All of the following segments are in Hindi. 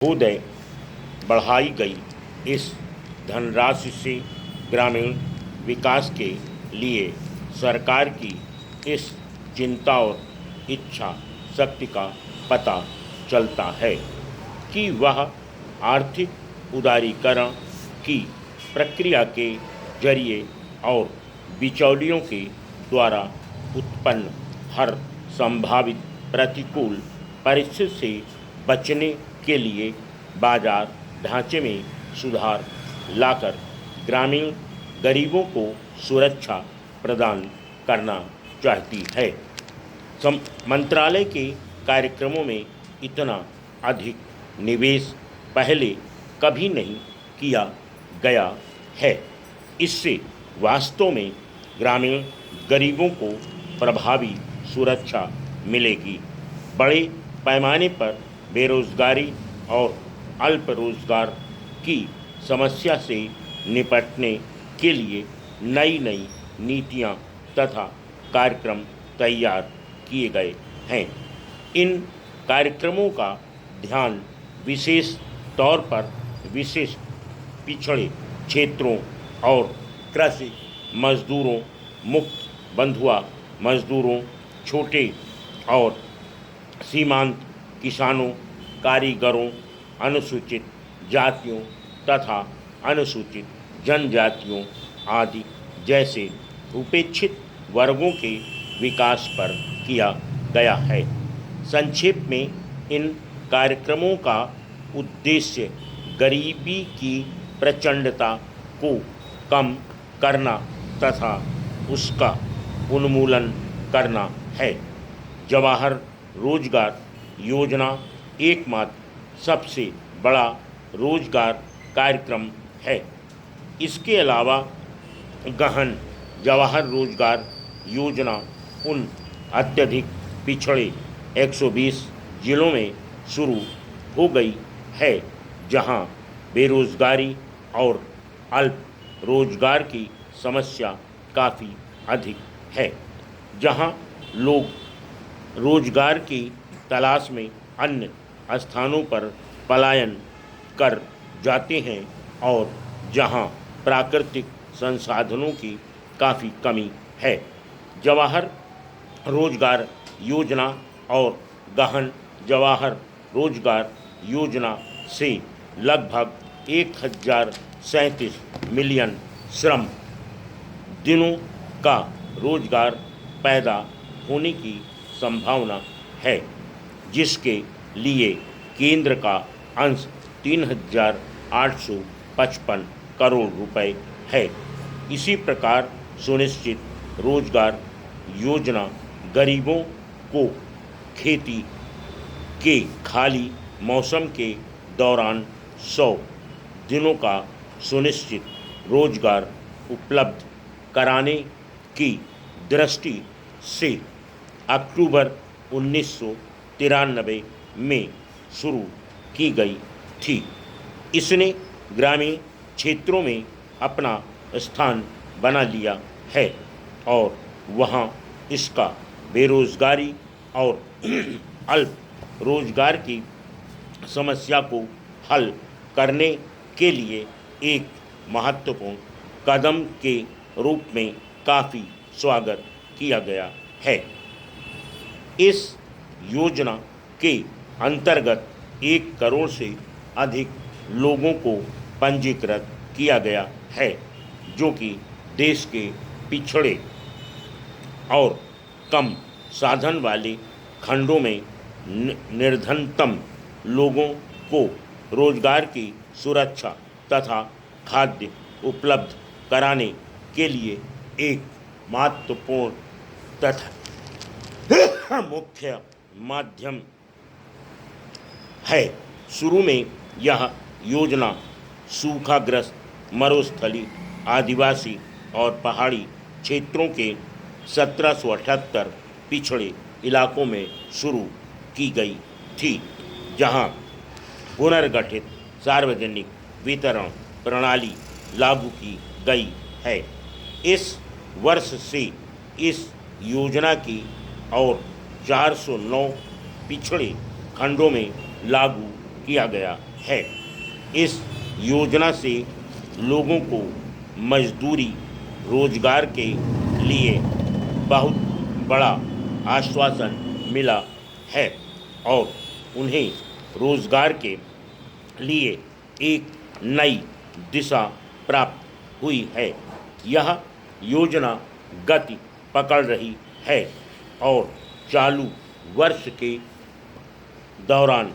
उदय बढ़ाई गई इस धनराशि से ग्रामीण विकास के लिए सरकार की इस चिंता और इच्छा शक्ति का पता चलता है कि वह आर्थिक उदारीकरण की प्रक्रिया के जरिए और बिचौलियों के द्वारा उत्पन्न हर संभावित प्रतिकूल परिस्थिति से बचने के लिए बाजार ढांचे में सुधार लाकर ग्रामीण गरीबों को सुरक्षा प्रदान करना चाहती है। मंत्रालय के कार्यक्रमों में इतना अधिक निवेश पहले कभी नहीं किया गया है। इससे वास्तव में ग्रामीण गरीबों को प्रभावी सुरक्षा मिलेगी। बड़े पैमाने पर बेरोजगारी और अल्प रोजगार की समस्या से निपटने के लिए नई नई नीतियां तथा कार्यक्रम तैयार किए गए हैं। इन कार्यक्रमों का ध्यान विशेष तौर पर विशिष्ट पिछड़े क्षेत्रों और कृषि मजदूरों, मुक्त बंधुआ मजदूरों, छोटे और सीमांत किसानों, कारीगरों, अनुसूचित जातियों तथा अनुसूचित जनजातियों आदि जैसे उपेक्षित वर्गों के विकास पर किया गया है। संक्षेप में इन कार्यक्रमों का उद्देश्य गरीबी की प्रचंडता को कम करना तथा उसका उन्मूलन करना है। जवाहर रोजगार योजना एकमात्र सबसे बड़ा रोजगार कार्यक्रम है। इसके अलावा गहन जवाहर रोजगार योजना उन अत्यधिक पिछड़े 120 जिलों में शुरू हो गई है जहां बेरोजगारी और अल्प रोजगार की समस्या काफ़ी अधिक है, जहां लोग रोजगार की तलाश में अन्य स्थानों पर पलायन कर जाते हैं और जहां प्राकृतिक संसाधनों की काफ़ी कमी है। जवाहर रोजगार योजना और गहन जवाहर रोजगार योजना से लगभग 1037 मिलियन श्रम दिनों का रोजगार पैदा होने की संभावना है, जिसके लिए केंद्र का अंश 3,855 करोड़ रुपए है। इसी प्रकार सुनिश्चित रोजगार योजना गरीबों को खेती के खाली मौसम के दौरान 100 दिनों का सुनिश्चित रोजगार उपलब्ध कराने की दृष्टि से अक्टूबर 1993 में शुरू की गई थी। इसने ग्रामीण क्षेत्रों में अपना स्थान बना लिया है और वहाँ इसका बेरोजगारी और अल्प रोजगार की समस्या को हल करने के लिए एक महत्वपूर्ण कदम के रूप में काफ़ी स्वागत किया गया है। इस योजना के अंतर्गत 1 करोड़ से अधिक लोगों को पंजीकृत किया गया है, जो कि देश के पिछड़े और कम साधन वाले खंडों में निर्धनतम लोगों को रोजगार की सुरक्षा तथा खाद्य उपलब्ध कराने के लिए एक महत्वपूर्ण तथा मुख्य माध्यम है। शुरू में यह योजना सूखाग्रस्त, मरुस्थली, आदिवासी और पहाड़ी क्षेत्रों के 1778 पिछड़े इलाकों में शुरू की गई थी, जहां पुनर्गठित सार्वजनिक वितरण प्रणाली लागू की गई है। इस वर्ष से इस योजना की और 409 पिछड़े खंडों में लागू किया गया है। इस योजना से लोगों को मजदूरी रोजगार के लिए बहुत बड़ा आश्वासन मिला है और उन्हें रोजगार के लिए एक नई दिशा प्राप्त हुई है। यह योजना गति पकड़ रही है और चालू वर्ष के दौरान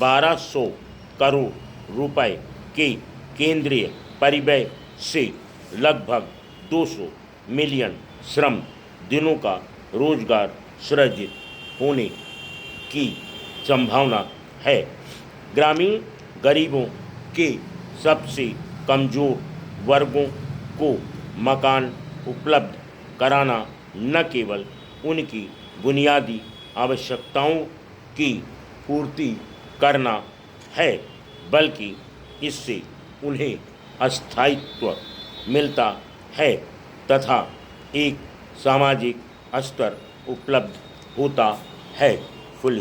1200 करोड़ रुपए के केंद्रीय परिव्यय से लगभग 200 मिलियन श्रम दिनों का रोजगार सृजित होने की संभावना है। ग्रामीण गरीबों के सबसे कमज़ोर वर्गों को मकान उपलब्ध कराना न केवल उनकी बुनियादी आवश्यकताओं की पूर्ति करना है, बल्कि इससे उन्हें स्थायित्व मिलता है तथा एक सामाजिक स्तर उपलब्ध होता है। फुल